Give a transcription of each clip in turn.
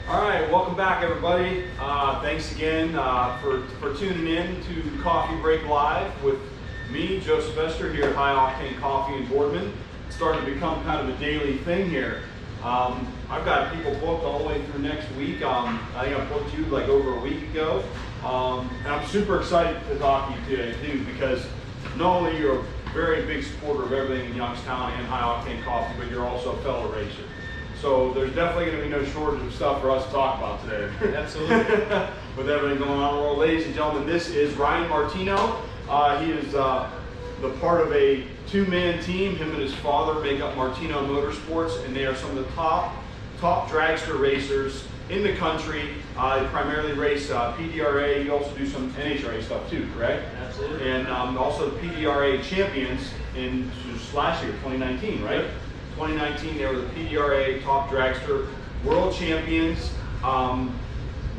All right, welcome back, everybody. Thanks again for tuning in to Coffee Break Live with me, Joe Sylvester, here at High Octane Coffee in Boardman. It's starting to become kind of a daily thing here. I've got people booked all the way through next week. I think I booked you like over a week ago. And I'm super excited to talk to you today, too, because not only you're a very big supporter of everything in Youngstown and High Octane Coffee, but you're also a fellow racer. So there's definitely going to be no shortage of stuff for us to talk about today. Absolutely. With everything going on in the world. Ladies and gentlemen, this is Ryan Martino. He is the part of a two-man team. Him and his father make up Martino Motorsports, and they are some of the top dragster racers in the country. They primarily race PDRA. You also do some NHRA stuff too, correct? Absolutely. And also the PDRA champions in just last year, 2019, right? Yep. 2019, they were the PDRA top dragster world champions,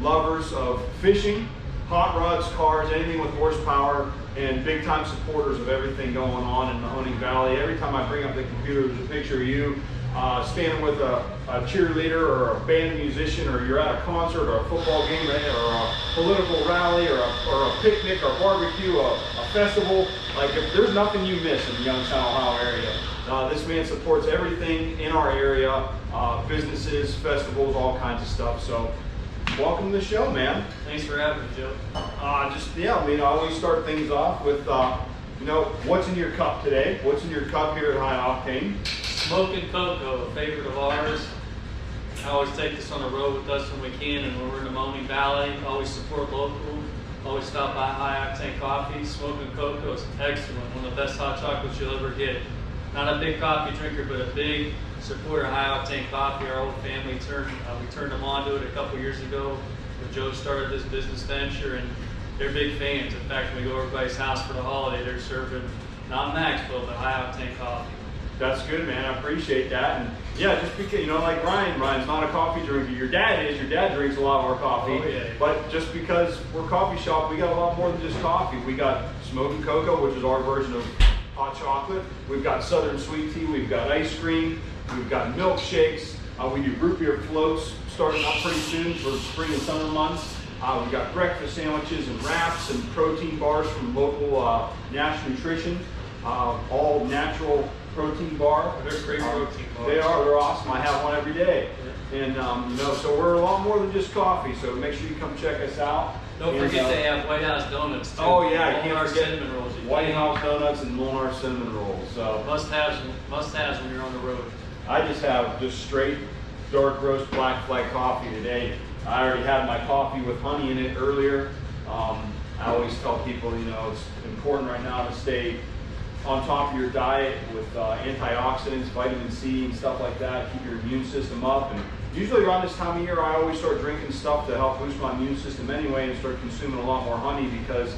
lovers of fishing, hot rods, cars, anything with horsepower, and big time supporters of everything going on in the Honing Valley. Every time I bring up the computer, there's a picture of you standing with a cheerleader or a band musician, or you're at a concert or a football game or a political rally or a picnic or barbecue, a festival. Like, if there's nothing you miss in the Youngstown, Ohio area. This man supports everything in our area, businesses, festivals, all kinds of stuff. So welcome to the show, man. Thanks for having me, Joe. I always start things off with, what's in your cup today? What's in your cup here at High Octane? Smoking cocoa, a favorite of ours. I always take this on the road with us when we can, and when we're in the Honing Valley, always support local. Always stop by High Octane Coffee. Smoking cocoa is excellent, one of the best hot chocolates you'll ever get. Not a big coffee drinker, but a big supporter of High Octane Coffee. Our whole family we turned them on to it a couple years ago when Joe started this business venture, and they're big fans. In fact, when we go to everybody's house for the holiday, they're serving not Maxwell, but High Octane Coffee. That's good, man. I appreciate that. And yeah, just because, like Ryan's not a coffee drinker. Your dad is. Your dad drinks a lot more coffee. Oh, yeah. But just because we're a coffee shop, we got a lot more than just coffee. We got smoking cocoa, which is our version of hot chocolate. We've got southern sweet tea. We've got ice cream. We've got milkshakes. We do root beer floats starting up pretty soon for spring and summer months. We've got breakfast sandwiches and wraps and protein bars from local Nash Nutrition. All natural protein bar. They're great protein bars. They are. They're awesome. I have one every day. Yeah. And so we're a lot more than just coffee. So make sure you come check us out. Don't forget they have White House donuts too. Oh yeah, you can't forget cinnamon rolls. White House donuts and Molnar cinnamon rolls. So must-haves when you're on the road. I just have just straight dark roast black flag coffee today. I already had my coffee with honey in it earlier. I always tell people, it's important right now to stay on top of your diet with antioxidants, vitamin C and stuff like that, keep your immune system up. And usually around this time of year, I always start drinking stuff to help boost my immune system anyway, and start consuming a lot more honey because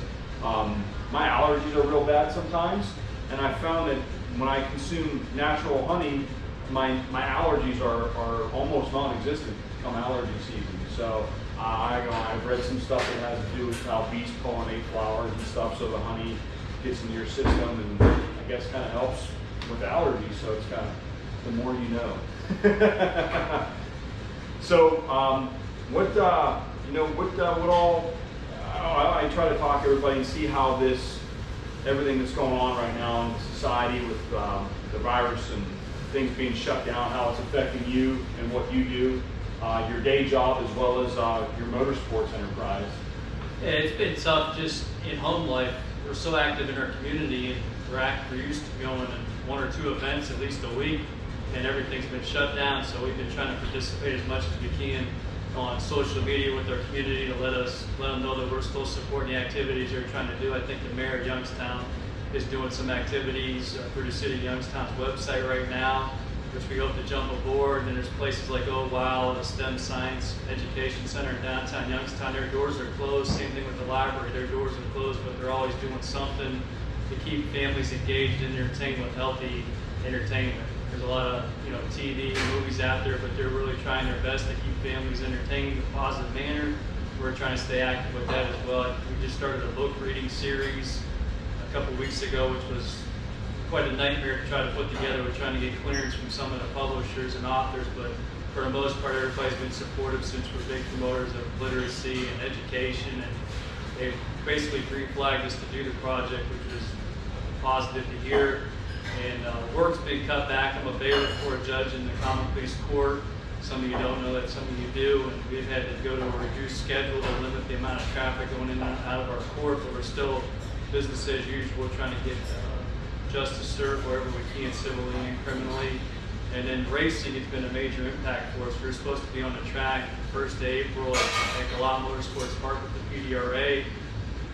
my allergies are real bad sometimes. And I found that when I consume natural honey, my allergies are almost non-existent come allergy season. So I've read some stuff that has to do with how bees pollinate flowers and stuff, so the honey gets into your system and I guess kind of helps with allergies. So it's kind of the more you know. So I try to talk to everybody and see how everything that's going on right now in society with the virus and things being shut down, how it's affecting you and what you do, your day job as well as your motorsports enterprise. Yeah, it's been tough just in home life. We're so active in our community, and we're used to going to one or two events at least a week, and everything's been shut down. So we've been trying to participate as much as we can on social media with our community to let them know that we're still supporting the activities they're trying to do. I think the mayor of Youngstown is doing some activities through the city of Youngstown's website right now, which we hope to jump aboard. And then there's places like Oh Wow, the STEM Science Education Center in downtown Youngstown. Their doors are closed. Same thing with the library. Their doors are closed, but they're always doing something to keep families engaged and entertained with healthy entertainment. There's a lot of TV and movies out there, but they're really trying their best to keep families entertained in a positive manner. We're trying to stay active with that as well. We just started a book reading series a couple weeks ago, which was quite a nightmare to try to put together. We're trying to get clearance from some of the publishers and authors, but for the most part, everybody's been supportive since we're big promoters of literacy and education, and they basically green flagged us to do the project, which was positive to hear. And work's been cut back. I'm a bailiff for a judge in the common pleas court. Some of you don't know that, some of you do, and we've had to go to a reduced schedule to limit the amount of traffic going in and out of our court, but we're still business as usual, trying to get justice served wherever we can, civilly and criminally. And then racing has been a major impact for us. We were supposed to be on the track the 1st of April at Motorsports Park with the PDRA.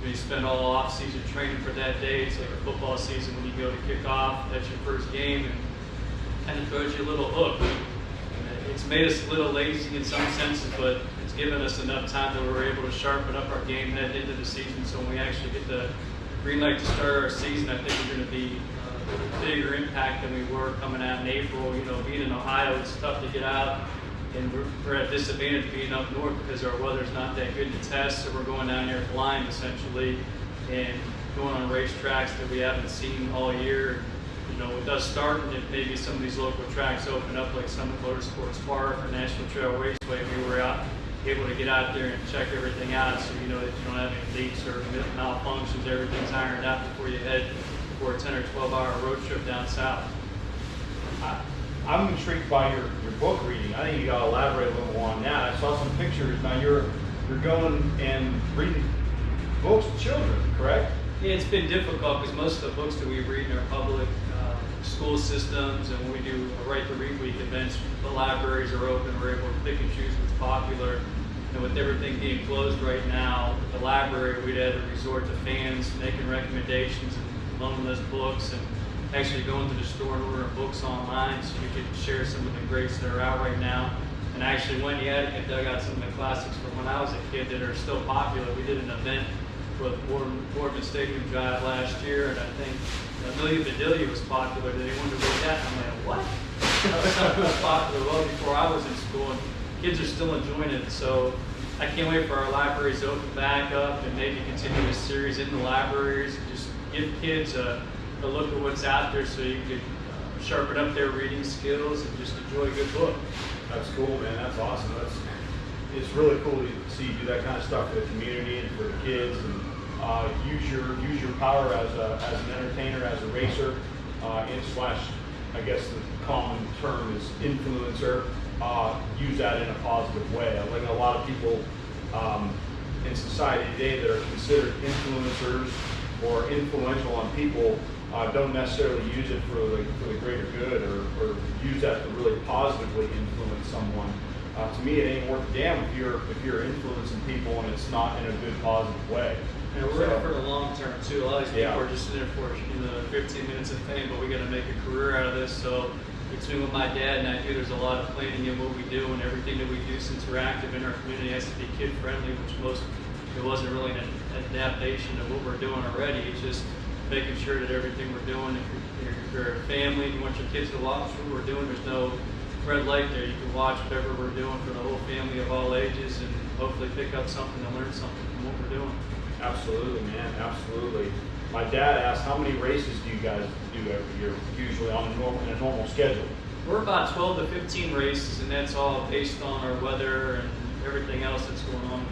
We spend all off-season training for that day. It's like a football season when you go to kick off. That's your first game, and kind of throws you a little hook. And it's made us a little lazy in some senses, but it's given us enough time that we're able to sharpen up our game heading into the season. So when we actually get the green light to start our season, I think we're going to be a bigger impact than we were coming out in April. You know, being in Ohio, it's tough to get out, and we're at disadvantage being up north because our weather's not that good to test, so we're going down here blind essentially and going on racetracks that we haven't seen all year. You know, with us starting, if maybe some of these local tracks open up like Summit Motorsports Park or National Trail Raceway, we were able to get out there and check everything out, so you know that you don't have any leaks or malfunctions. Everything's ironed out before you head for a 10 or 12-hour road trip down south. I'm intrigued by your book reading. I think you got to elaborate a little more on that. I saw some pictures. Now you're going and reading books to children, correct? Yeah, it's been difficult because most of the books that we read in our public school systems, and when we do a Right to Read Week events, the libraries are open. We're able to pick and choose what's popular. And with everything being closed right now, at the library, we'd had to resort to fans making recommendations and loaning us books, and actually going to the store and ordering books online so we could share some of the greats that are out right now. And I actually went in the attic and dug out some of the classics from when I was a kid that are still popular. We did an event with Boardman Stadium Drive last year, and I think Amelia Bedelia was popular. Did anyone read that? I'm like, what? That was something that was popular well before I was in school, and kids are still enjoying it. So I can't wait for our libraries to open back up and maybe continue this series in the libraries and just give kids a look at what's out there so you can sharpen up their reading skills and just enjoy a good book. That's cool, man. That's awesome. It's really cool to see you do that kind of stuff for the community and for the kids, and use your power as an entertainer, as a racer, I guess the common term is influencer. Use that in a positive way. I think a lot of people in society today that are considered influencers or influential on people don't necessarily use it for the greater good or use that to really positively influence someone. To me, it ain't worth a damn if you're influencing people and it's not in a good, positive way. And we're in it for the long term too. A lot of these people Yeah. are just in it for 15 minutes of fame, but we got to make a career out of this. So between what my dad and I do, there's a lot of planning in what we do, and everything that we do since we're active in our community has to be kid friendly, which it wasn't really an adaptation of what we're doing already. It's just making sure that everything we're doing, if you're a family, you want your kids to watch what we're doing, there's no red light there. You can watch whatever we're doing for the whole family of all ages and hopefully pick up something and learn something from what we're doing. Absolutely, man. Absolutely. My dad asked, how many races do you guys do every year, usually in a normal schedule? We're about 12 to 15 races, and that's all based on our weather and everything else that's going on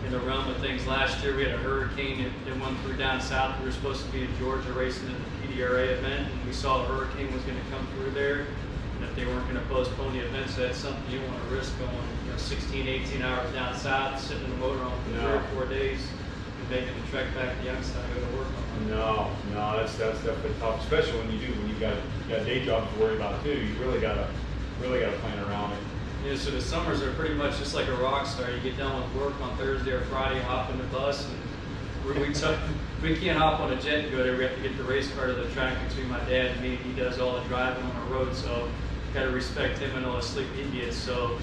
in the realm of things. Last year we had a hurricane that went through down south. We were supposed to be in Georgia racing in the PDRA event, and we saw a hurricane was going to come through there, and if they weren't going to postpone the event, so that's something you don't want to risk going 16, 18 hours down south, sitting in the motorhome for 3 or 4 days, and making the trek back to Youngstown to go to work on. No, that's definitely tough, especially when you've got day jobs to worry about too. You really gotta plan around it. Yeah, so the summers are pretty much just like a rock star. You get done with work on Thursday or Friday, hop in the bus, and we can't hop on a jet and go there. We have to get the race car to the track between my dad and me. He does all the driving on the road, so got to respect him and all the sleep he gets. So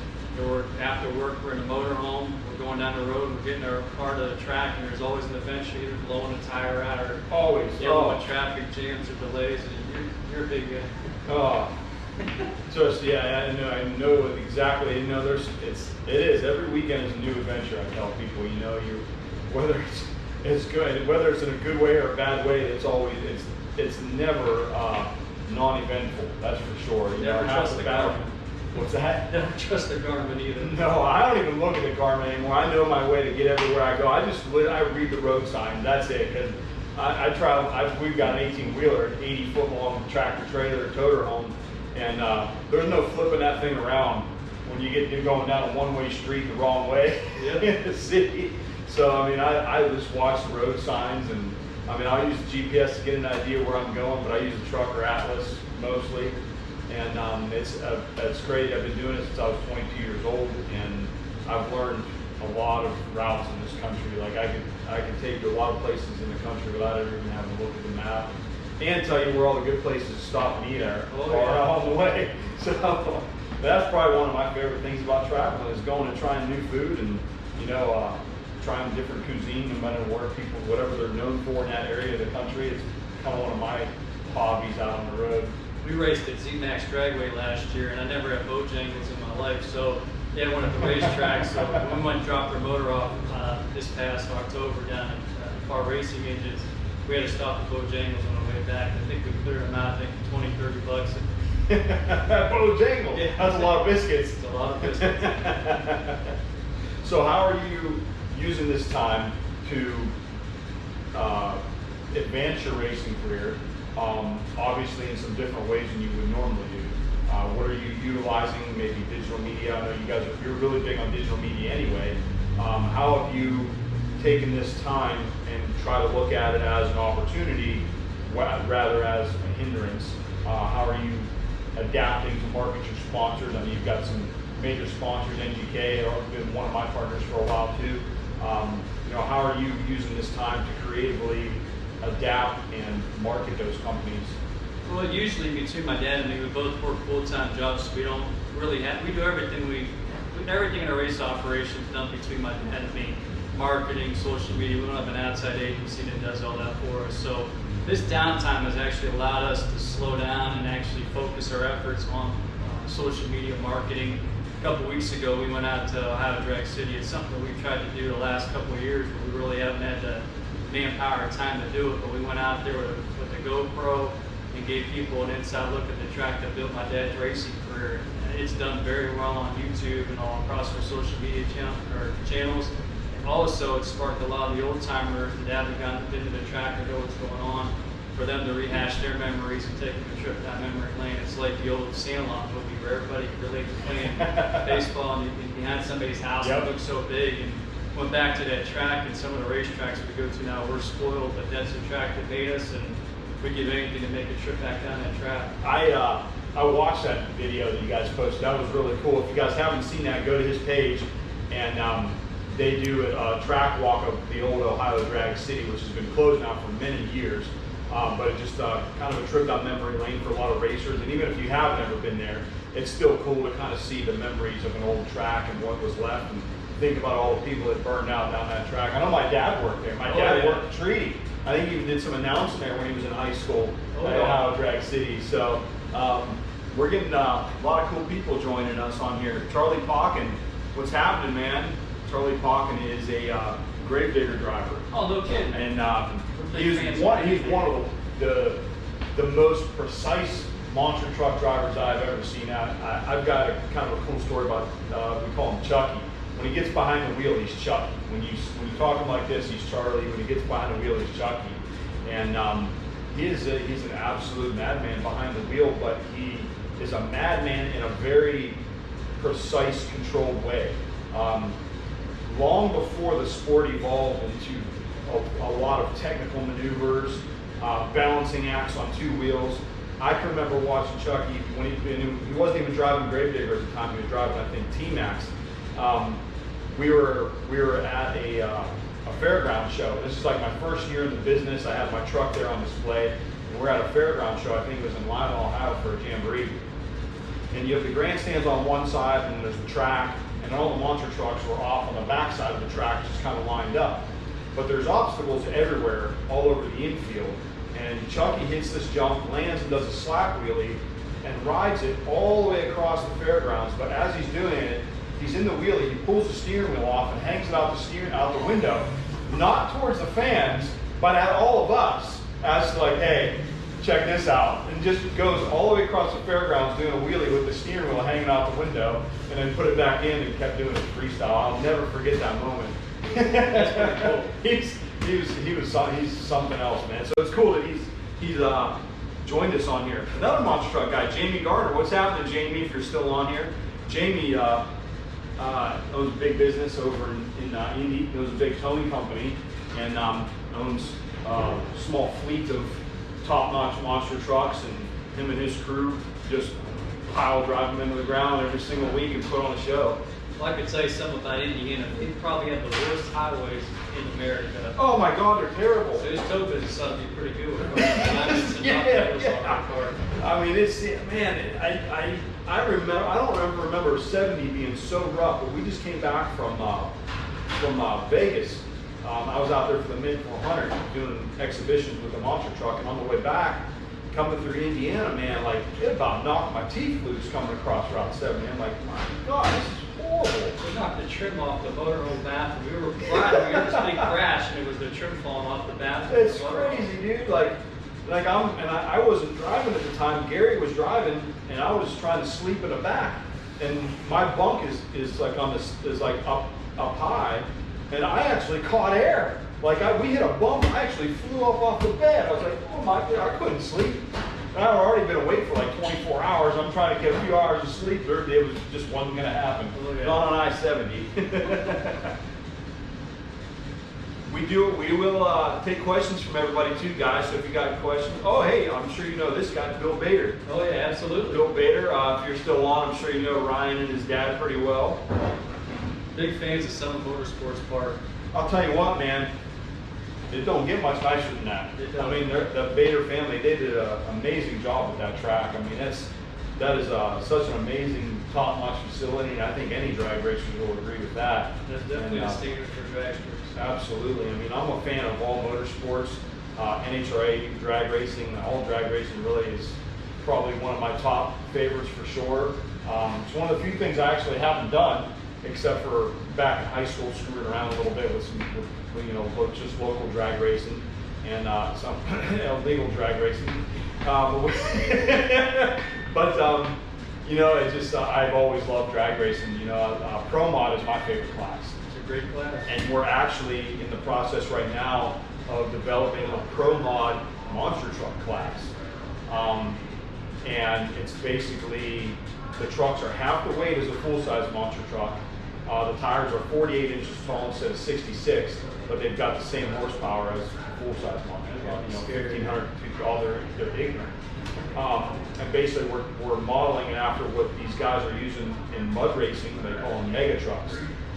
after work, we're in a motorhome, we're going down the road, we're getting our car to the track, and there's always an adventure, either blowing a tire out or always dealing with traffic jams or delays, and you're a big guy. Oh. So yeah, I know exactly. It is every weekend is a new adventure. I tell people, whether it's good, whether it's in a good way or a bad way, it's it's never non-eventful. That's for sure. You Never know, trust the Garmin. What's that? Never trust the Garmin either. No, I don't even look at the Garmin anymore. I know my way to get everywhere I go. I read the road sign. That's it. Because I travel. We've got an 18-wheeler, an 80-foot long tractor trailer, toter home, and there's no flipping that thing around when you're going down a one-way street the wrong way in the city. So I mean, I just watch the road signs, and I mean, I'll use the GPS to get an idea where I'm going, but I use the Trucker Atlas mostly. And it's great. I've been doing it since I was 22 years old, and I've learned a lot of routes in this country. Like I could take you a lot of places in the country without ever even having to look at the map, and tell you where all the good places to stop and eat are on the way. So that's probably one of my favorite things about traveling, is going and trying new food, and trying different cuisine, no matter whatever they're known for in that area of the country. It's kind of one of my hobbies out on the road. We raced at Z-Max Dragway last year, and I never had Bojangles in my life, so they had one at the racetrack. So when we went and dropped their motor off this past October down at Far Racing Engines, we had to stop at Bojangles on the way back. I think we cleared them out, I think, $20-30. Bojangles. Yeah. That's a lot of biscuits. It's a lot of biscuits. So how are you using this time to advance your racing career? Obviously in some different ways than you would normally do. What are you utilizing? Maybe digital media. I know you're really big on digital media anyway. How have you taken this time and try to look at it as an opportunity rather as a hindrance? How are you adapting to market your sponsors? I mean, you've got some major sponsors. NGK has been one of my partners for a while too. How are you using this time to creatively adapt and market those companies? Well, usually between my dad and me, we both work full-time jobs, so we don't really have, we do everything in our race operations done between my dad and me. Marketing, social media, we don't have an outside agency that does all that for us. So this downtime has actually allowed us to slow down and actually focus our efforts on social media marketing. A couple weeks ago, we went out to Ohio Drag City. It's something that we've tried to do the last couple of years, but we really haven't had the manpower or time to do it. But we went out there with a GoPro and gave people an inside look at the track that built my dad's racing career. And it's done very well on YouTube and all across our social media channels. And also, it sparked a lot of the old timers that haven't gotten into the track or know what's going on, for them to rehash their memories and taking a trip down memory lane. It's like the old Sandlot movie where everybody could relate to playing baseball and behind somebody's house. It looked so big. And went back to that track, and some of the racetracks we go to now, we're spoiled, but that's the track that made us, and we give anything to make a trip back down that track. I watched that video that you guys posted. That was really cool. If you guys haven't seen that, go to his page, and they do a track walk of the old Ohio Drag City, which has been closed now for many years. But it's just kind of a trip down memory lane for a lot of racers. And even if you haven't ever been there, it's still cool to kind of see the memories of an old track and what was left, and think about all the people that burned out down that track. I know my dad worked there. My dad worked at Treaty. I think he even did some announcing there when he was in high school at Ohio Drag City. So we're getting a lot of cool people joining us on here. Charlie Pauken, what's happening, man? Charlie Pauken is a gravedigger driver. Oh, no kidding. And he's one of the most precise monster truck drivers I've ever seen. I've got a kind of a cool story about, we call him Chucky. When he gets behind the wheel, he's Chucky. When you talk him like this, he's Charlie. When he gets behind the wheel, he's Chucky. And he's an absolute madman behind the wheel, but he is a madman in a very precise, controlled way. Long before the sport evolved into a lot of technical maneuvers, balancing acts on two wheels, I can remember watching Chucky when he wasn't even driving Gravedigger at the time. He was driving, I think, T-Max. We were at a fairground show. This is like my first year in the business. I had my truck there on display, and we're at a fairground show. I think it was in Lionel, Ohio, for a jamboree. And you have the grandstands on one side, and there's the track, and all the monster trucks were off on the back side of the track, just kind of lined up. But there's obstacles everywhere, all over the infield. And Chucky hits this jump, lands and does a slack wheelie, and rides it all the way across the fairgrounds. But as he's doing it, he's in the wheelie, he pulls the steering wheel off and hangs it out the window, not towards the fans, but at all of us, as like, hey, check this out, and just goes all the way across the fairgrounds doing a wheelie with the steering wheel hanging out the window, and then put it back in and kept doing it freestyle. I'll never forget that moment. That's pretty cool. He's something else, man. So it's cool that he's joined us on here. Another monster truck guy, Jamie Garner. What's happening, Jamie? If you're still on here, Jamie owns a big business over in Indy. He owns a big towing company and owns a small fleet of top-notch monster trucks. And him and his crew just pile drive them into the ground every single week and put on a show. Well, I could say something about Indiana. They probably have the worst highways in America. Oh my God, they're terrible. So his tow business ought to be pretty good with alignments and top pedals on our car. I mean, it's, man, I remember, I don't remember 70 being so rough, but we just came back from Vegas. I was out there for the Mid 400 doing exhibitions with the monster truck, and on the way back, coming through Indiana, man, like, it about knocked my teeth loose coming across Route 70. I'm like, my God, this is horrible. We knocked the trim off the motorhome bathroom. We were riding, we had this big crash, and it was the trim falling off the bathroom. It's crazy, dude. I wasn't driving at the time. Gary was driving, and I was trying to sleep in the back. And my bunk is like on this, is like up high, and I actually caught air. Like we hit a bump, I actually flew up off the bed. I was like, oh my God, I couldn't sleep. And I'd already been awake for like 24 hours. I'm trying to get a few hours of sleep. It was just wasn't going to happen. Not on I-70. We will take questions from everybody too, guys. So if you got questions, oh hey, I'm sure you know this guy, Bill Bader. Oh yeah, absolutely. Bill Bader. If you're still on, I'm sure you know Ryan and his dad pretty well. Big fans of Standout Motorsports Park. I'll tell you what, man. It don't get much nicer than that. I mean, the Bader family, they did an amazing job with that track. I mean, that is such an amazing top-notch facility, and I think any drag racer will agree with that. That's definitely a standard for drag racers. Absolutely. I mean, I'm a fan of all motorsports. NHRA drag racing, all drag racing really is probably one of my top favorites for sure. It's one of the few things I actually haven't done, except for back in high school screwing around a little bit with some, just local drag racing and some illegal drag racing. It's just I've always loved drag racing. Pro Mod is my favorite class. It's a great class. And we're actually in the process right now of developing a Pro Mod monster truck class. And it's basically, the trucks are half the weight as a full-size monster truck. The tires are 48 inches tall instead of 66, but they've got the same horsepower as a full-size monster truck. 1,500 they're ignorant. And basically, we're modeling it after what these guys are using in mud racing. They call them mega trucks,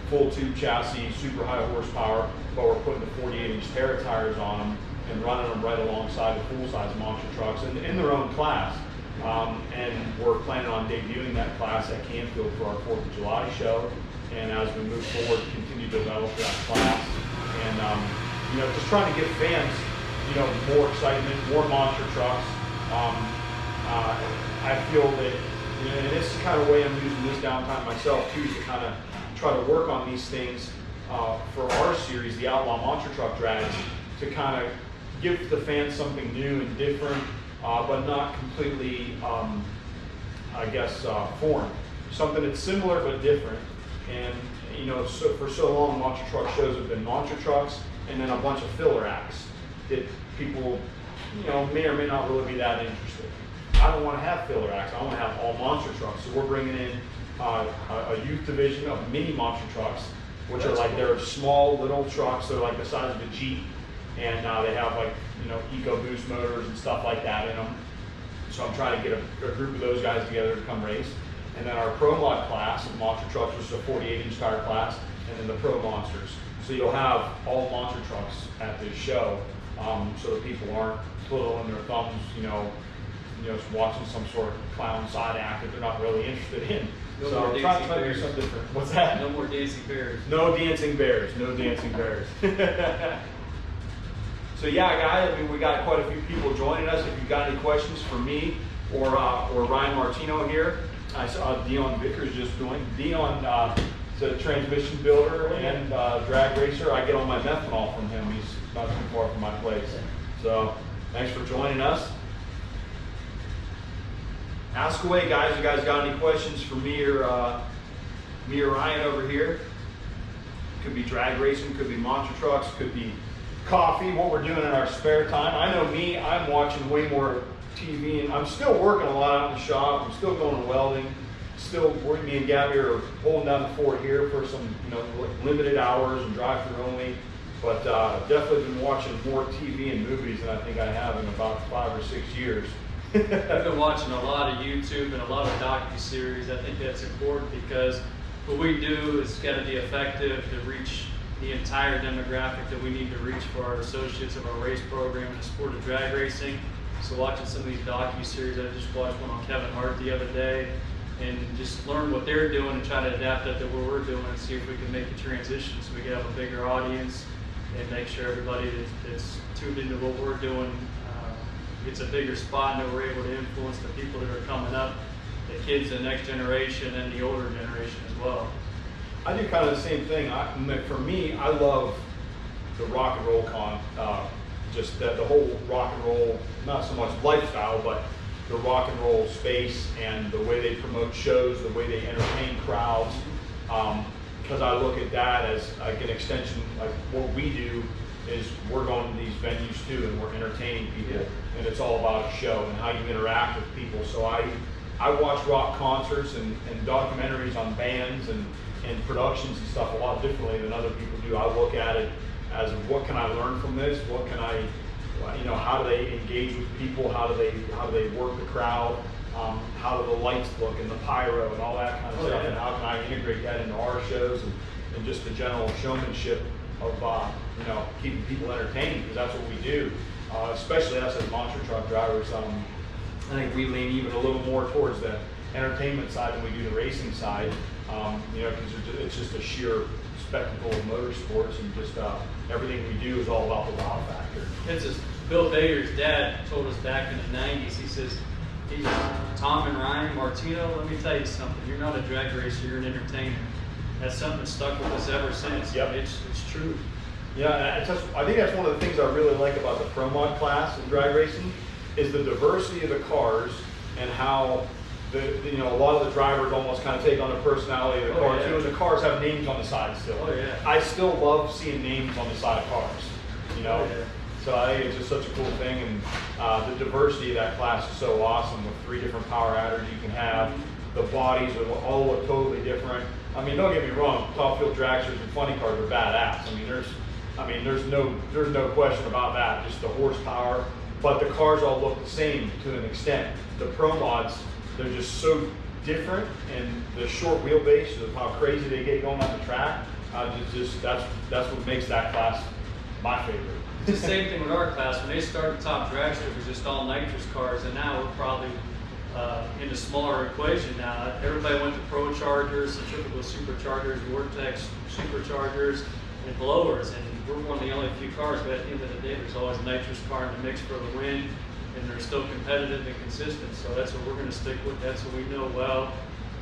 full tube chassis, super high horsepower, but we're putting the 48-inch Terra tires on them and running them right alongside the full-size monster trucks in their own class. And we're planning on debuting that class at Canfield for our 4th of July show. And as we move forward, continue to develop that class. And, just trying to give fans, more excitement, more monster trucks. I feel that, and this is the kind of way I'm using this downtime myself too, to kind of try to work on these things for our series, the Outlaw Monster Truck Drags, to kind of give the fans something new and different, but not completely, foreign. Something that's similar but different. And so for so long, monster truck shows have been monster trucks and then a bunch of filler acts that people, may or may not really be that interested. I don't want to have filler acts. I want to have all monster trucks. So we're bringing in a youth division of mini monster trucks, which are like, they're small little trucks. They're like the size of a Jeep, and they have Eco Boost motors and stuff like that in them. So I'm trying to get a group of those guys together to come race. And then our Pro Mod class of monster trucks, which is a 48-inch tire class, and then the Pro Monsters. So you'll have all monster trucks at this show, so that people aren't twiddling their thumbs, just watching some sort of clown side act that they're not really interested in. No so more I'm trying dancing to do bears. something different. What's that? No more dancing bears. No dancing bears. No dancing bears. So yeah, guys, we got quite a few people joining us. If you've got any questions for me or Ryan Martino here, I saw Dion Vickers just joined. Dion is a transmission builder and drag racer. I get all my methanol from him. He's not too far from my place. So thanks for joining us. ask away, guys. You guys got any questions for me or Ryan over here? Could be drag racing, could be monster trucks, could be coffee, what we're doing in our spare time. I know me, I'm watching way more TV, and I'm still working a lot out in the shop. I'm still going to welding. Still, me and Gabby are holding down the fort here for some, limited hours and drive-through only. But definitely been watching more TV and movies than I think I have in about 5 or 6 years. I've been watching a lot of YouTube and a lot of docu-series. I think that's important because what we do is got to be effective to reach the entire demographic that we need to reach for our associates of our race program in the sport of drag racing. So watching some of these docu-series, I just watched one on Kevin Hart the other day, and just learn what they're doing and try to adapt that to what we're doing and see if we can make a transition so we can have a bigger audience and make sure everybody that's tuned into what we're doing gets a bigger spot, and that we're able to influence the people that are coming up, the kids, the next generation, and the older generation as well. I do kind of the same thing. For me, I love the rock and roll just the whole rock and roll, not so much lifestyle, but the rock and roll space and the way they promote shows, the way they entertain crowds. Because I look at that as like an extension, like what we do is we're going to these venues too, and we're entertaining people, and it's all about a show and how you interact with people. So I watch rock concerts and documentaries on bands and productions and stuff a lot differently than other people do. I look at it as what can I learn from this? What can I, how do they engage with people? How do they work the crowd? How do the lights look and the pyro and all that kind of stuff? Yeah. And how can I integrate that into our shows and just the general showmanship of keeping people entertained, because that's what we do. Especially us as monster truck drivers, I think we lean even a little more towards the entertainment side than we do the racing side. Because it's just a sheer spectacle of motorsports, and just everything we do is all about the wow factor. It's just Bill Bader's dad told us back in the 90s, he says, Tom and Ryan, Martino, let me tell you something, you're not a drag racer, you're an entertainer. That's something that's stuck with us ever since. Yep. It's true. Yeah, I think that's one of the things I really like about the Pro Mod class in drag racing is the diversity of the cars, and how a lot of the drivers almost kind of take on the personality of the car too, and the cars have names on the side still. Oh, yeah. I still love seeing names on the side of cars, Oh, yeah. So I think it's just such a cool thing, and the diversity of that class is so awesome with 3 different power adders you can have. The bodies are all look totally different. I mean, don't get me wrong, top fuel dragsters and funny cars are badass. There's no question about that. Just the horsepower, but the cars all look the same to an extent. The Pro Mods, they're just so different, and the short wheelbase of how crazy they get going on the track. That's what makes that class my favorite. It's the same thing with our class. When they started Top Dragster, it was just all nitrous cars, and now we're probably in a smaller equation now. Everybody went to Pro Chargers, centrifugal superchargers, Vortex superchargers, and blowers, and we're one of the only few cars, but at the end of the day, there's always a nitrous car in the mix for the win, and they're still competitive and consistent. So that's what we're going to stick with. That's what we know well.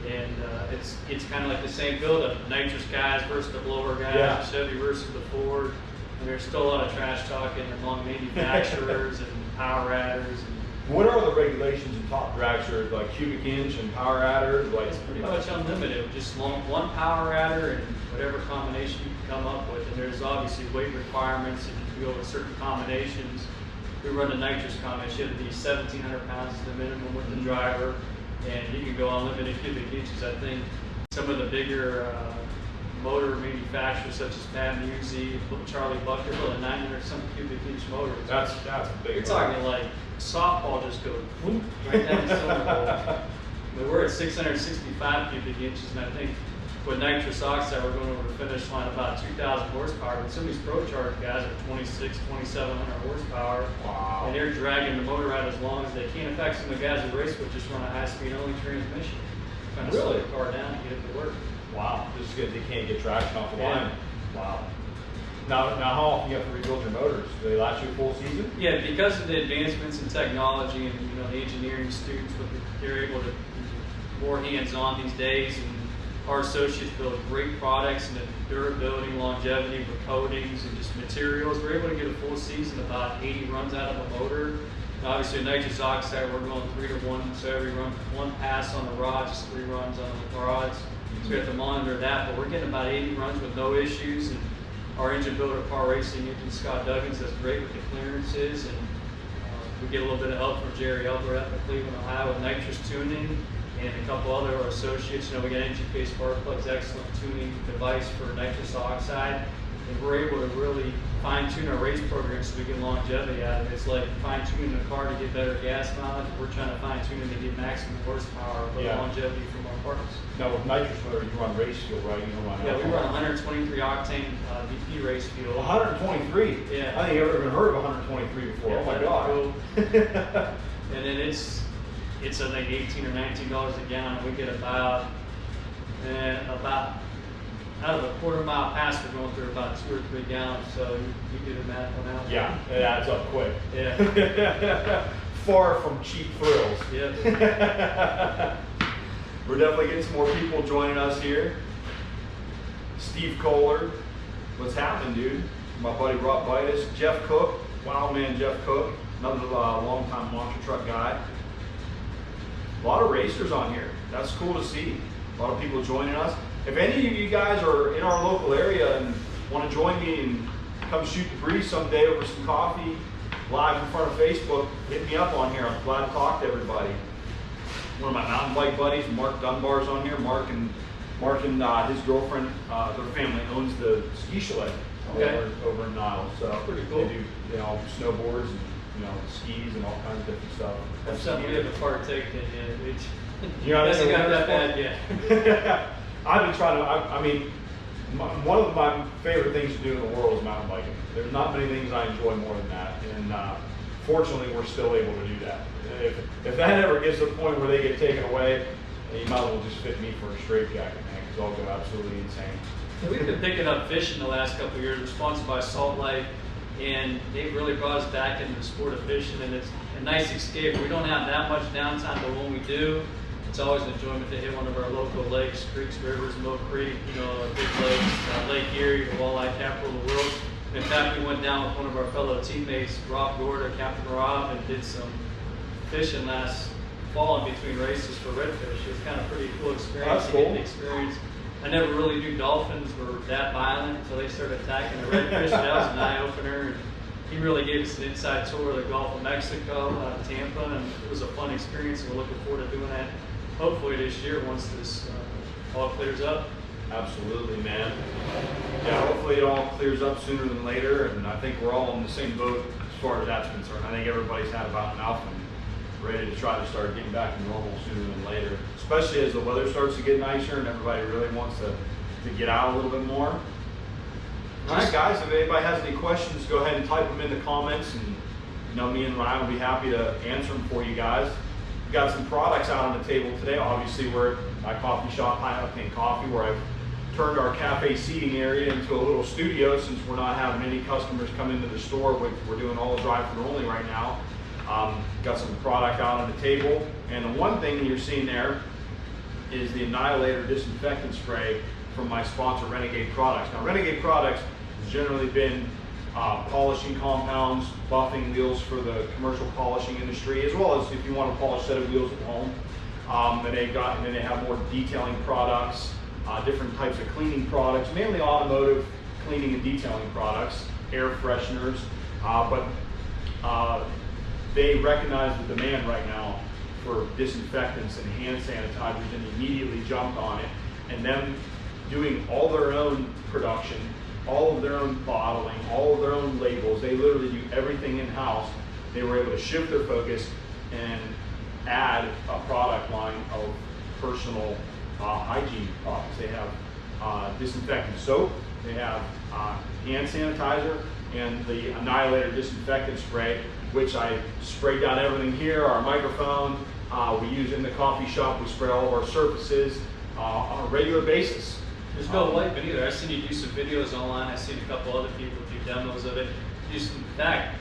And it's kind of like the same build-up: nitrous guys versus the blower guys, Yeah. Chevy versus the Ford. And there's still a lot of trash talking among manufacturers and power adders. And What are the regulations in top dragsters, like cubic inch and power adders? Like it's pretty much unlimited, just one power adder and whatever combination you can come up with. And there's obviously weight requirements, and if you go with certain combinations. We run the nitrous combination, it should be 1,700 pounds is the minimum with the driver, and you can go unlimited cubic inches. I think some of the bigger motor manufacturers such as Pat Musi, Charlie Bucket, will a 900 some cubic inch motor. that's a big. You're talking like softball just goes whoop, right down the cylinder hole. But we're at 665 cubic inches, and I think with nitrous oxide, we're going over the finish line about 2,000 horsepower. But some of these Pro Charge guys are 2,700 horsepower. Wow. And they're dragging the motor out as long as they can. In fact, some of the guys that race with just run a high-speed only transmission, trying to slow Really? the car down to get it to work. Wow, just because they can't get traction off the Yeah. line. Wow. Now how often do you have to rebuild your motors? Do they last you a full season? Yeah, because of the advancements in technology and the engineering students, they're able to be more hands-on these days, and our associates build great products, and the durability, longevity with coatings and just materials. We're able to get a full season, about 80 runs out of a motor, Obviously, nitrous oxide, we're going 3 to 1, so every run, 1 pass on the rods, just 3 runs on the rods. So we have to monitor that, but we're getting about 80 runs with no issues. And our engine builder, Par Racing engine, Scott Duggins, does great with the clearances. And we get a little bit of help from Jerry Elber up in Cleveland, Ohio, with nitrous tuning, and a couple other associates. You know, we got NGK Sparkplug's excellent tuning device for nitrous oxide. And we're able to really fine-tune our race program so we get longevity out of it. It's like fine-tuning a car to get better gas mileage. We're trying to fine-tune it to get maximum horsepower with longevity from our parts. Now with nitrous motor, you run race fuel, right? You don't run Yeah, we run 123 octane VP race fuel. 123? Yeah. I think I've ever even heard of 123 before. Yeah, oh my God. cool. And then it's like $18 or $19 a gallon. We get about out of a quarter-mile pass, we're going through about 2 or 3 gallons. So you do the math on that. Yeah, it adds up quick. Yeah. Far from cheap thrills. Yep. We're definitely getting some more people joining us here. Steve Kohler, what's happening, dude? My buddy Rob Bitus, Jeff Cook, wow man, Jeff Cook, another long-time monster truck guy. A lot of racers on here. That's cool to see. A lot of people joining us. If any of you guys are in our local area and want to join me and come shoot the breeze someday over some coffee live in front of Facebook, hit me up on here. I'm glad to talk to everybody. One of my mountain bike buddies, Mark Dunbar's on here. Mark and his girlfriend, their family owns the ski chalet over in Niles. So pretty cool. They do snowboards and skis and all kinds of different stuff. That's something we haven't partaked in yet. You know, hasn't got that bad yet. I've been trying to, I mean, one of my favorite things to do in the world is mountain biking. There's not many things I enjoy more than that. And fortunately, we're still able to do that. If that ever gets to the point where they get taken away, you might as well just fit me for a straitjacket, man, because I'll go absolutely insane. We've been picking up fishing the last couple of years. We're sponsored by Salt Life, and they've really brought us back into the sport of fishing, and it's a nice escape. We don't have that much downtime, but when we do, it's always an enjoyment to hit one of our local lakes, creeks, rivers, Mill Creek, big lakes, Lake Erie, the walleye capital of the world. In fact, we went down with one of our fellow teammates, Rob Gorda, Captain Rob, and did some fishing last fall in between races for redfish. It was kind of pretty cool experience. That's cool. Experience. I never really knew dolphins were that violent until they started attacking the redfish. That was an eye-opener. And he really gave us an inside tour of the Gulf of Mexico, out of Tampa, and it was a fun experience, and we're looking forward to doing that hopefully this year once this all clears up. Absolutely, man. Yeah, hopefully it all clears up sooner than later, and I think we're all in the same boat as far as that's concerned. I think everybody's had about enough and ready to try to start getting back to normal sooner than later, especially as the weather starts to get nicer and everybody really wants to get out a little bit more. All right, guys, if anybody has any questions, go ahead and type them in the comments, and me and Ryan will be happy to answer them for you guys. We've got some products out on the table today. Obviously, we're at my coffee shop, High Octane Coffee, where I've turned our cafe seating area into a little studio since we're not having any customers come into the store. We're doing all drive-through only right now. Got some product out on the table, and the one thing you're seeing there is the Annihilator disinfectant spray from my sponsor, Renegade Products. Now, Renegade Products has generally been polishing compounds, buffing wheels for the commercial polishing industry, as well as if you want a polished set of wheels at home. And then they have more detailing products, different types of cleaning products, mainly automotive cleaning and detailing products, air fresheners, but they recognize the demand right now for disinfectants and hand sanitizers and immediately jumped on it. And them doing all their own production, all of their own bottling, all of their own labels, they literally do everything in-house. They were able to shift their focus and add a product line of personal hygiene products. They have disinfectant soap, they have hand sanitizer, and the Annihilator disinfectant spray, which I spray down everything here, our microphone, we use in the coffee shop, we spray all of our surfaces on a regular basis. There's no wiping either. I've seen you do some videos online. I've seen a couple other people do demos of it. In fact,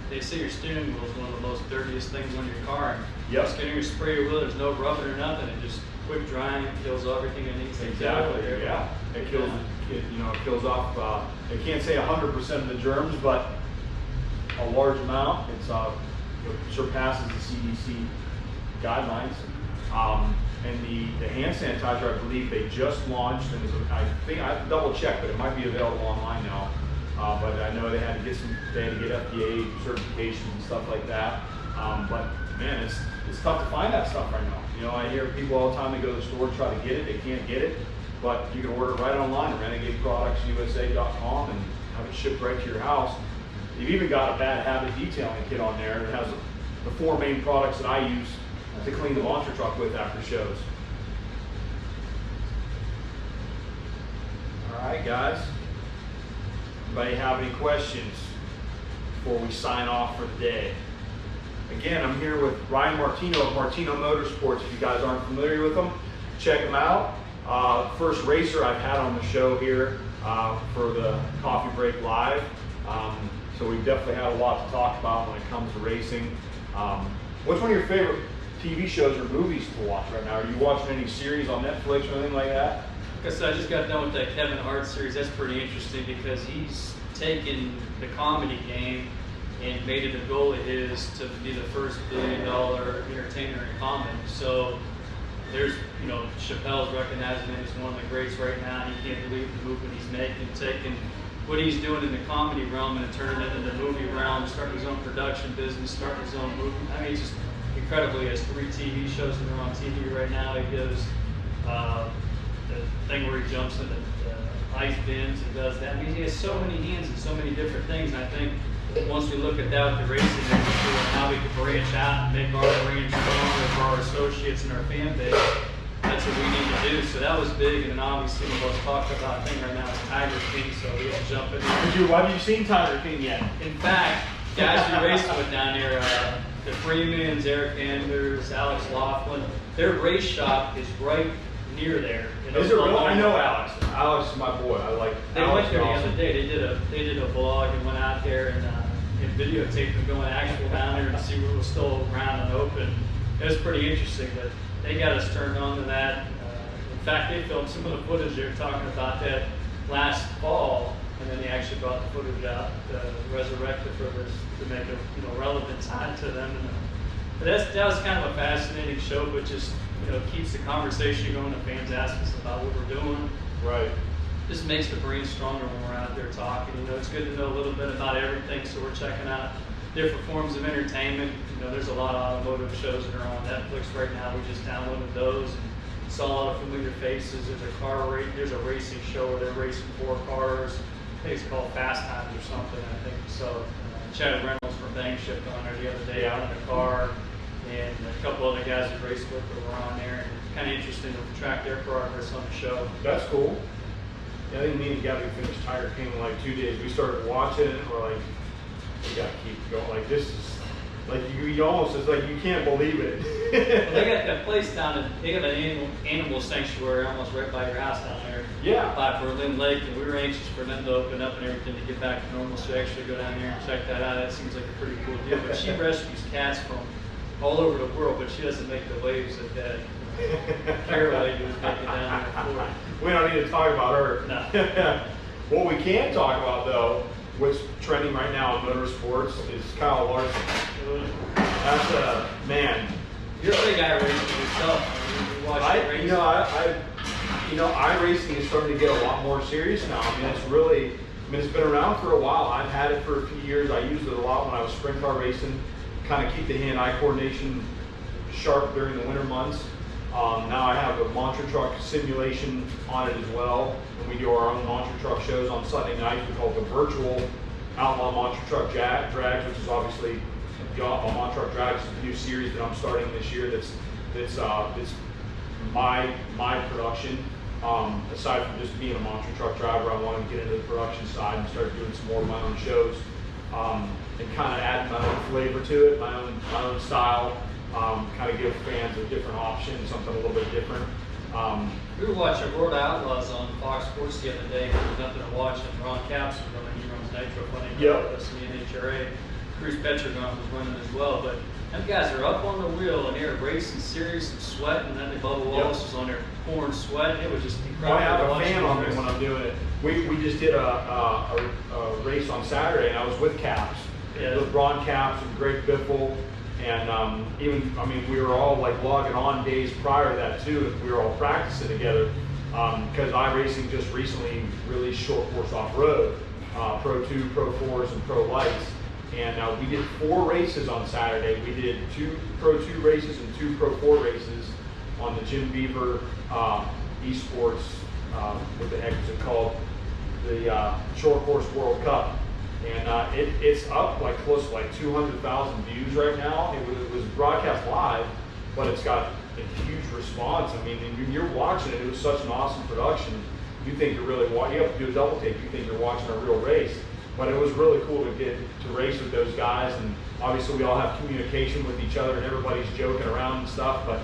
they say your steering wheel is one of the most dirtiest things on your car. Yep. Just getting your spray wheel, there's no rubbing or nothing. It just quick drying, kills everything it needs to kill. Exactly, yeah. It kills, it kills off, I can't say 100% of the germs, but a large amount. It's surpasses the CDC guidelines. And the hand sanitizer, I believe they just launched, and I think I have to double check, but it might be available online now. But I know they had to get FDA certifications and stuff like that. But man, it's tough to find that stuff right now. You know, I hear people all the time, they go to the store, try to get it, they can't get it, but you can order it right online at renegadeproductsusa.com and have it shipped right to your house. You've even got a bad habit detailing kit on there. It has the 4 main products that I use to clean the monster truck with after shows. All right, guys. Anybody have any questions before we sign off for the day? Again, I'm here with Ryan Martino of Martino Motorsports. If you guys aren't familiar with them, check them out. First racer I've had on the show here for the Coffee Break Live. So we've definitely had a lot to talk about when it comes to racing. What's one of your favorite TV shows or movies to watch right now? Are you watching any series on Netflix or anything like that? Like I said, I just got done with that Kevin Hart series. That's pretty interesting because he's taken the comedy game and made it a goal of his to be the first $1 billion entertainer in comedy. So there's, you know, Chappelle's recognizing him as one of the greats right now. He can't believe the movement he's making, taking what he's doing in the comedy realm and turning it into the movie realm, starting his own production business, starting his own movie. I mean, he's just incredible. He has 3 TV shows that are on TV right now. He does the thing where he jumps into ice bins and does that. I mean, he has so many hands and so many different things. And I think once we look at that with the racing industry and how we can branch out and make our brand stronger for our associates and our fan base, that's what we need to do. So that was big. And then obviously the most talked about thing right now is Tiger King. So we have to jump in there. Why have you seen Tiger King yet? In fact, guys we racing with down here, the Freemans, Eric Anders, Alex Laughlin, their race shop is right near there. Is it really? I know Alex. Alex is my boy. I like They Alex. went there the other day. They did a vlog and went out there and videotaped them going actual down there to see what was still around and open. It was pretty interesting, but they got us turned on to that. In fact, they filmed some of the footage they were talking about that last fall, and then they actually brought the footage out to resurrect it for this to make a relevant time to them. But that was kind of a fascinating show, but just keeps the conversation going. The fans ask us about what we're doing. Right. Just makes the brain stronger when we're out there talking. It's good to know a little bit about everything, so we're checking out different forms of entertainment. There's a lot of automotive shows that are on Netflix right now. We just downloaded those and saw a lot of familiar faces. There's a racing show where they're racing 4 cars. I think it's called Fast Times or something. I think so. Chad Reynolds from Bang shipped on there the other day out in the car, and a couple other guys that raced with were on there. And it's kind of interesting to track their progress on the show. That's cool. Yeah, I think me and Gabby finished Tiger King in like 2 days. We started watching it, and we're like, we gotta keep going. Like this is like you almost, it's like you can't believe it. Well, they got that place down. They got an animal sanctuary almost right by your house down there. Yeah. By Berlin Lake, and we were anxious for them to open up and everything to get back to normal. So actually go down there and check that out. That seems like a pretty cool deal. But she rescues cats from all over the world, but she doesn't make the waves that Carol lady was making down there for. We don't need to talk about her. No. What we can talk about though, what's trending right now in motorsports, is Kyle Larson. That's man. You're a big iRacing yourself. You watch the race. iRacing is starting to get a lot more serious now. I mean, it's been around for a while. I've had it for a few years. I used it a lot when I was sprint car racing, kind of keep the hand-eye coordination sharp during the winter months. Now I have a monster truck simulation on it as well. When we do our own monster truck shows on Sunday nights, we call it the virtual Outlaw Monster Truck Drags, which is obviously Outlaw Monster Truck Drags is a new series that I'm starting this year. That's my production. Aside from just being a monster truck driver, I want to get into the production side and start doing some more of my own shows, and kind of add my own flavor to it, my own style. Kind of give fans a different option, something a little bit different. We were watching Road Outlaws on Fox Sports the other day. There was nothing to watch, and Ron Capps was running. He runs Nitro Funny with us in the NHRA. Cruz Petrogon was running as well. But them guys are up on the wheel, and they're racing serious and sweating. And then Bubba Wallace was on there pouring sweat. It was just incredible. I have a fan on me when I'm doing it. We just did a race on Saturday, and I was with Caps. Yeah. with Ron Capps and Greg Biffle, and even, I mean, we were all like logging on days prior to that too. We were all practicing together because iRacing just recently released short course off-road, Pro 2, Pro 4s, and Pro Lights. And we did 4 races on Saturday. We did 2 Pro 2 races and 2 Pro 4 races on the Jim Beaver Esports, what the heck is it called? The Short Course World Cup. And it's up like close to like 200,000 views right now. It was broadcast live, but it's got a huge response. I mean, when you're watching it, it was such an awesome production. You think you're really watching, you have to do a double take, you think you're watching a real race. But it was really cool to get to race with those guys, and obviously we all have communication with each other and everybody's joking around and stuff, but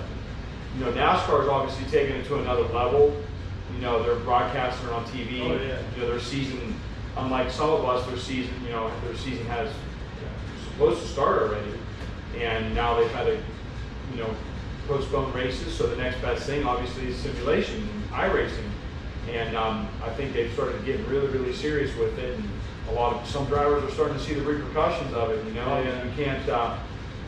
you know, NASCAR's obviously taking it to another level. You know, they're broadcasting it on TV. Oh, yeah. You know, their season, unlike some of us, their season has supposed to start already, and now they've had to, you know, postpone races. So the next best thing, obviously, is simulation and iRacing, and I think they've started getting really, really serious with it. And some drivers are starting to see the repercussions of it. You know, Oh, yeah. you can't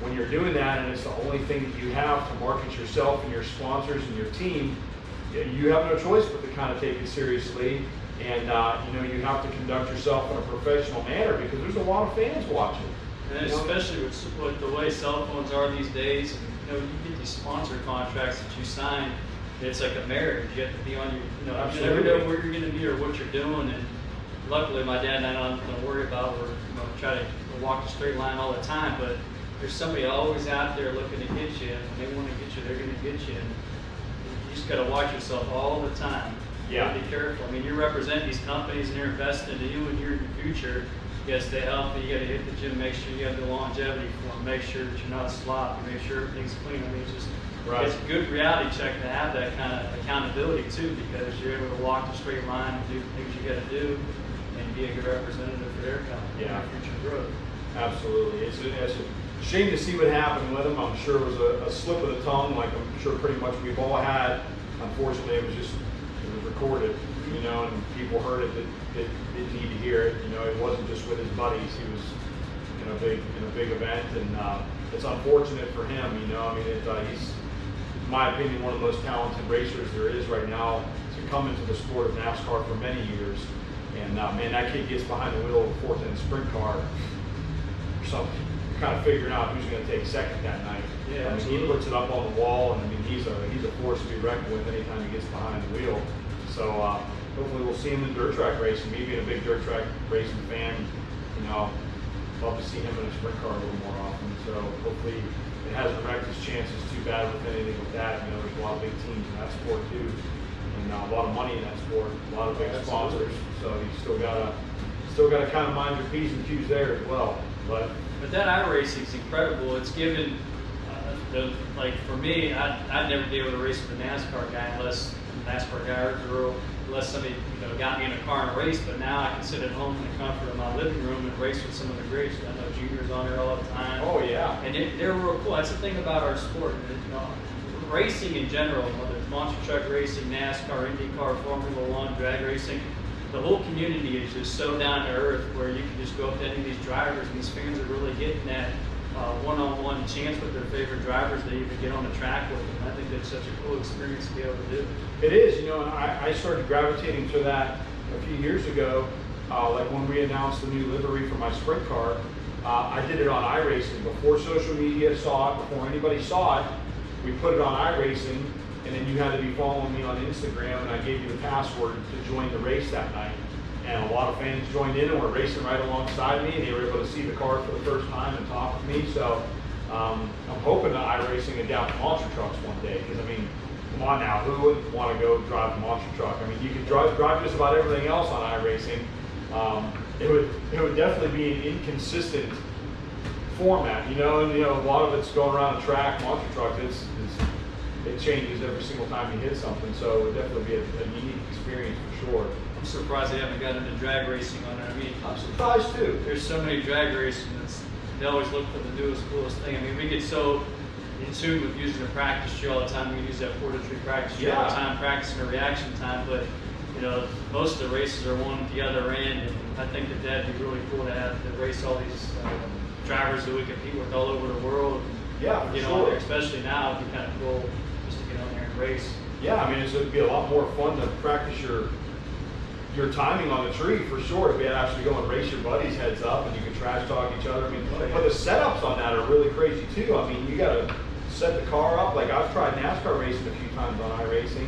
when you're doing that, and it's the only thing that you have to market yourself and your sponsors and your team. You have no choice but to kind of take it seriously, and you know, you have to conduct yourself in a professional manner because there's a lot of fans watching. And especially with the way cell phones are these days, you know, you get these sponsor contracts that you sign. It's like a marriage. You have to be on your, you know, you never know where you're going to be or what you're doing. And luckily, my dad and I don't worry about it. We're, you know, try to walk the straight line all the time. But there's somebody always out there looking to get you. And when they want to get you, they're going to get you. And you just got to watch yourself all the time. Yeah. Be careful. I mean, you represent these companies and they're investing into you and your future. You got to stay healthy. You got to hit the gym. Make sure you have the longevity for them. Make sure that you're not sloppy. Make sure everything's clean. I mean, it's just it's a good reality check to have that kind of accountability too, because you're able to walk the straight line and do the things you got to do and be a good representative for their company and their future growth. Absolutely. It's a shame to see what happened with him. I'm sure it was a slip of the tongue, like I'm sure pretty much we've all had. Unfortunately, it was recorded, you know, and people heard it that didn't need to hear it. You know, it wasn't just with his buddies. He was in a big event, and it's unfortunate for him. You know, I mean, he's, in my opinion, one of the most talented racers there is right now to come into the sport of NASCAR for many years. And man, that kid gets behind the wheel of a 410 sprint car or something. You're kind of figuring out who's going to take second that night. Yeah, I mean, he puts it up on the wall, and I mean, he's a force to be reckoned with anytime he gets behind the wheel. So hopefully we'll see him in dirt track racing. Me being a big dirt track racing fan, you know, love to see him in a sprint car a little more often. So hopefully it hasn't wrecked his chances too bad with anything with that. You know, there's a lot of big teams in that sport too, and a lot of money in that sport, a lot of big sponsors. So you still gotta kind of mind your P's and Q's there as well. But that iRacing is incredible. It's given, like for me, I'd never be able to race with a NASCAR guy unless a NASCAR guy or girl, unless somebody, you know, got me in a car and race. But now I can sit at home in the comfort of my living room and race with some of the greats. I know Junior's on there all the time. oh yeah, And they're real cool. That's the thing about our sport. You know, racing in general, whether it's monster truck racing, NASCAR, IndyCar, Formula One, drag racing, the whole community is just so down to earth where you can just go up to any of these drivers and these fans are really getting that one-on-one chance with their favorite drivers to even get on the track with them. I think that's such a cool experience to be able to do. it is. You know, and I started gravitating to that a few years ago. Like when we announced the new livery for my sprint car, I did it on iRacing before social media saw it, before anybody saw it. We put it on iRacing, and then you had to be following me on Instagram, and I gave you the password to join the race that night. And a lot of fans joined in and were racing right alongside me, and they were able to see the car for the first time and talk with me. So I'm hoping that iRacing adapt monster trucks one day, because I mean, come on now, who wouldn't want to go drive a monster truck? I mean, you could drive just about everything else on iRacing. It would definitely be an inconsistent format, you know, and you know, a lot of it's going around the track. Monster truck, it changes every single time you hit something, so it would definitely be a unique experience for sure. I'm surprised they haven't gotten into drag racing on it. I mean, I'm surprised too. there's so many drag racing. They always look for the newest, coolest thing. I mean, we get so in tune with using a practice tree all the time. We use that 4-3 practice tree all the time, practicing a reaction time. But you know, most of the races are won at the other end, and I think that'd be really cool to have to race all these drivers that we compete with all over the world. Yeah, for You know, sure. especially now, it'd be kind of cool just to get on there and race. Yeah, I mean, it'd be a lot more fun to practice your timing on the tree for sure. To be able to actually go and race your buddies heads up, and you can trash talk each other. I mean, but the setups on that are really crazy too. I mean, you got to set the car up. Like I've tried NASCAR racing a few times on iRacing,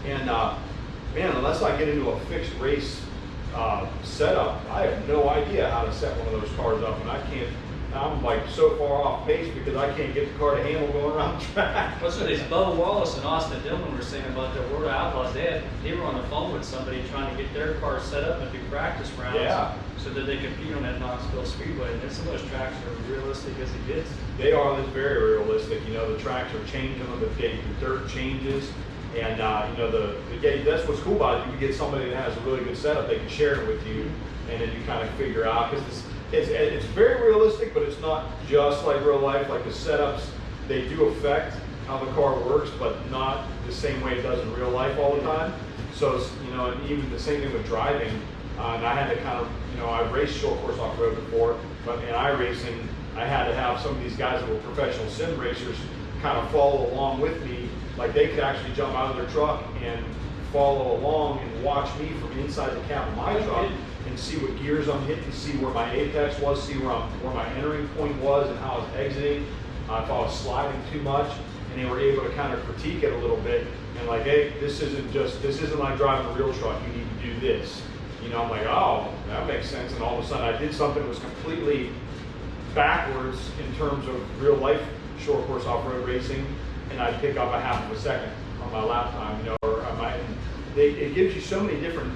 and man, unless I get into a fixed race setup, I have no idea how to set one of those cars up, and I can't. I'm like so far off pace because I can't get the car to handle going around the track. What's what these Bubba Wallace and Austin Dillon were saying about the World of Outlaws? They were on the phone with somebody trying to get their car set up and do practice rounds, Yeah. so that they compete on that Knoxville Speedway. And some of those tracks are realistic as it gets. They are very realistic. You know, the tracks are changing, the dirt changes, and you know that's what's cool about it. You can get somebody that has a really good setup. They can share it with you, and then you kind of figure out because it's very realistic, but it's not just like real life. Like the setups, they do affect how the car works, but not the same way it does in real life all the time. So it's, you know, and even the same thing with driving. And I had to kind of, you know, I've raced short course off road before, but in iRacing, I had to have some of these guys that were professional sim racers kind of follow along with me. Like they could actually jump out of their truck and follow along and watch me from inside the cab of my truck and see what gears I'm hitting, see where my apex was, see where my entering point was and how I was exiting, if I was sliding too much, and they were able to kind of critique it a little bit and like, hey, this isn't like driving a real truck, you need to do this. You know, I'm like, oh, that makes sense, and all of a sudden I did something that was completely backwards in terms of real life short course off-road racing, and I'd pick up a half of a second on my lap time, you know, or it gives you so many different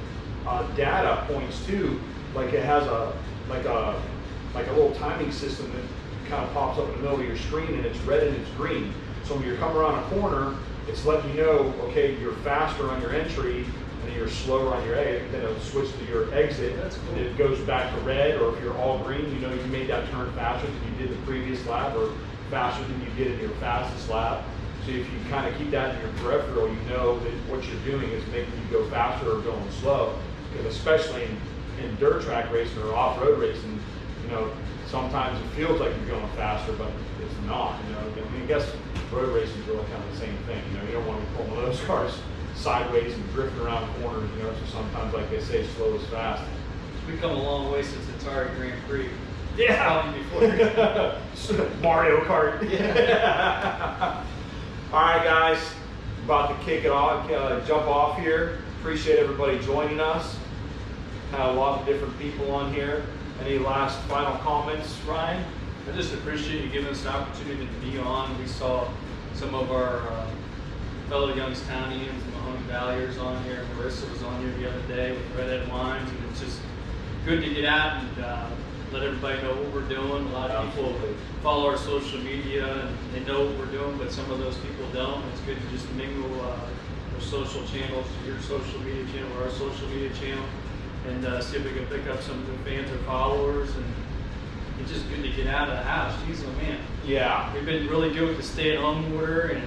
data points too. Like it has a little timing system that kind of pops up in the middle of your screen, and it's red and it's green. So when you're coming around a corner, it's letting you know, okay, you're faster on your entry, and then you're slower on your exit. Then it'll switch to your exit, That's cool. and it goes back to red. Or if you're all green, you know you made that turn faster than you did the previous lap, or faster than you did in your fastest lap. So if you kind of keep that in your peripheral, you know that what you're doing is making you go faster or going slow. Because especially in dirt track racing or off-road racing, you know, sometimes it feels like you're going faster, but it's not. You know, I mean, I guess road racing is really kind of the same thing. You know, you don't want to be pulling one of those cars sideways and drifting around corners. You know, so sometimes, like they say, slow is fast. We've come a long way since the Atari Grand Prix. Yeah. Probably before. Mario Kart. Yeah. All right, guys, about to kick it off, jump off here. Appreciate everybody joining us. Had a lot of different people on here. Any last final comments, Ryan? I just appreciate you giving us an opportunity to be on. We saw some of our fellow Youngstownians, Mahoney Valiers on here. Marissa was on here the other day with Redhead Wines, and it's just good to get out and let everybody know what we're doing. A lot of people follow our social media and they know what we're doing, but some of those people don't. It's good to just mingle our social channels, your social media channel or our social media channel, and see if we can pick up some new fans or followers. And it's just good to get out of the house. Jeez, oh man. Yeah. We've been really good with the stay-at-home order,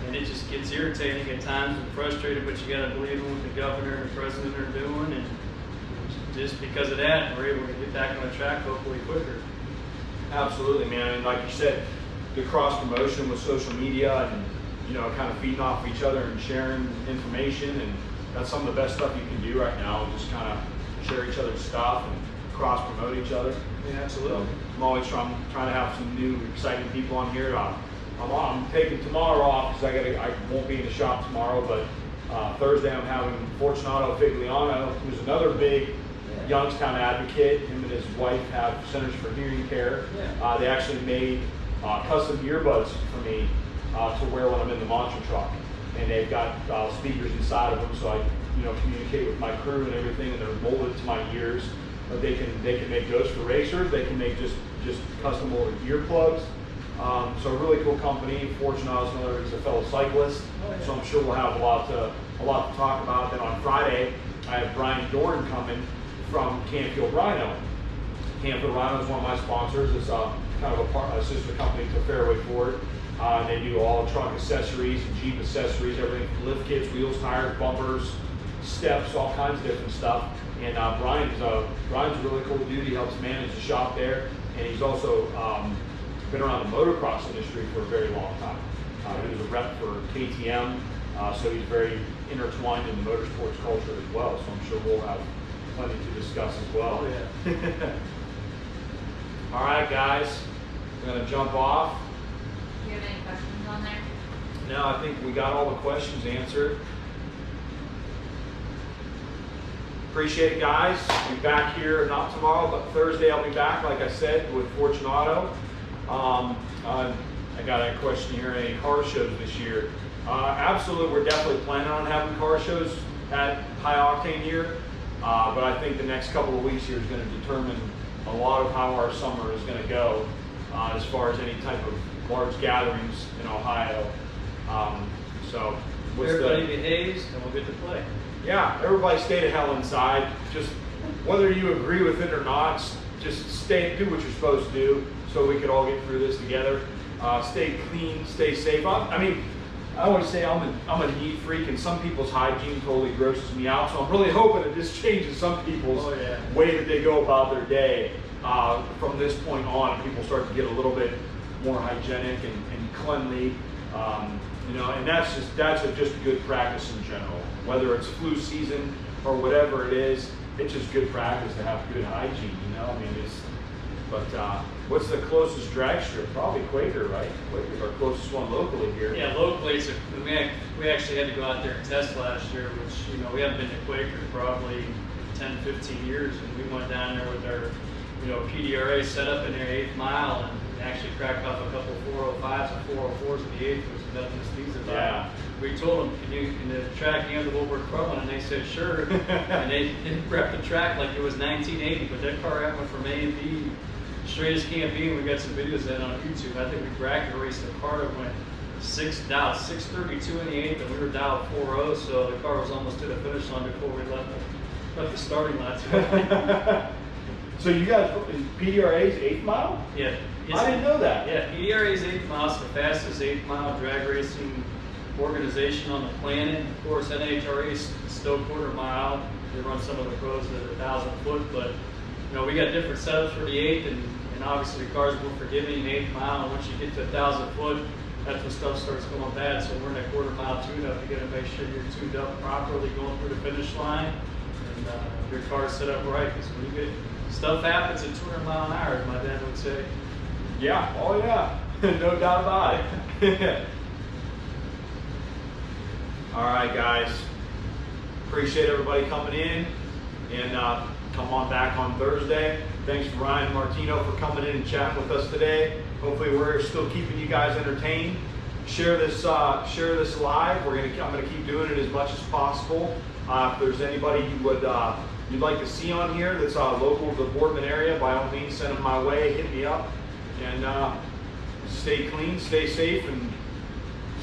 and it just gets irritating at times and frustrated, but you got to believe in what the governor and the president are doing, and just because of that, we're able to get back on the track hopefully quicker. Absolutely, man. And like you said, the cross promotion with social media and, you know, kind of feeding off each other and sharing information, and that's some of the best stuff you can do right now. Just kind of share each other's stuff and cross promote each other. Yeah, absolutely. So I'm always trying to have some new exciting people on here. I'm taking tomorrow off because I won't be in the shop tomorrow, but Thursday I'm having Fortunato Figliano, who's another big Youngstown advocate. Him and his wife have Centers for Hearing Care. Yeah. They actually made custom earbuds for me to wear when I'm in the monster truck, and they've got speakers inside of them, so I, you know, communicate with my crew and everything, and they're molded to my ears. But they can make those for racers. They can make just custom molded earplugs. So a really cool company. Fortunato's another, he's a fellow cyclist, so I'm sure we'll have a lot to talk about. Then on Friday, I have Brian Dorn coming from Canfield Rhino. Canfield Rhino is one of my sponsors. It's kind of a sister company to Fairway Ford. They do all truck accessories and Jeep accessories, everything from lift kits, wheels, tires, bumpers, steps, all kinds of different stuff. And Brian's a really cool dude. He helps manage the shop there, and he's also been around the motocross industry for a very long time. He was a rep for KTM, so he's very intertwined in the motorsports culture as well. So I'm sure we'll have plenty to discuss as well. Oh, yeah. All right, guys, we're gonna jump off. Do you have any questions on there? No, I think we got all the questions answered. Appreciate it, guys. I'll be back here, not tomorrow, but Thursday I'll be back, like I said, with Fortunato. I got a question here, any car shows this year? Absolutely, we're definitely planning on having car shows at High Octane here, but I think the next couple of weeks here is going to determine a lot of how our summer is going to go as far as any type of large gatherings in Ohio. So, Everybody behaves and we'll get to play. Yeah, everybody stay the hell inside. Just whether you agree with it or not, just do what you're supposed to do so we can all get through this together. Stay clean, stay safe. I always say I'm a neat freak, and some people's hygiene totally grosses me out. So I'm really hoping that this changes some people's way that they go about their day from this point on, and people start to get a little bit more hygienic and cleanly. You know, and that's just good practice in general. Whether it's flu season or whatever it is, it's just good practice to have good hygiene. You know, I mean, what's the closest drag strip? Probably Quaker, right? Quaker's our closest one locally here. Yeah, locally, we actually had to go out there and test last year, which, you know, we haven't been to Quaker probably 10, 15 years, and we went down there with our, you know, PDRA set up in their 8th mile, and actually cracked off a couple 405s and 404s in the 8th, which was nothing to sneeze about. Yeah. We told them, can the track handle what we're crumbling? And they said, sure. And they prepped the track like it was 1980, but that car went from A and B straight as can be, and we got some videos of that on YouTube. I think we bracket raced the car that went 632 in the 8th, and we were dialed 4.0, so the car was almost to the finish line before we left the starting line. So you guys, PDRA's 8th mile? Yeah. I didn't know that. Yeah, PDRA's 8th mile, it's the fastest 8th mile drag racing organization on the planet. Of course, NHRA is still quarter mile. They run some of the pros at 1,000 foot, but you know, we got different setups for the 8th, and obviously the cars more forgiving in 8th mile. And once you get to 1,000 foot, that's when stuff starts going bad. So we're in a quarter mile tune-up. You got to make sure you're tuned up properly going through the finish line, and your car's set up right. Because when you get stuff happens at 200 mile an hour, as my dad would say. Yeah. Oh yeah. No doubt about it. All right, guys. Appreciate everybody coming in, and come on back on Thursday. Thanks to Ryan Martino for coming in and chatting with us today. Hopefully, we're still keeping you guys entertained. Share this live. I'm gonna keep doing it as much as possible. If there's anybody you'd like to see on here that's local to the Boardman area, by all means, send them my way. Hit me up, and stay clean, stay safe, and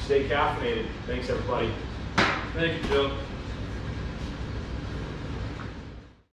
stay caffeinated. Thanks, everybody. Thank you, Joe.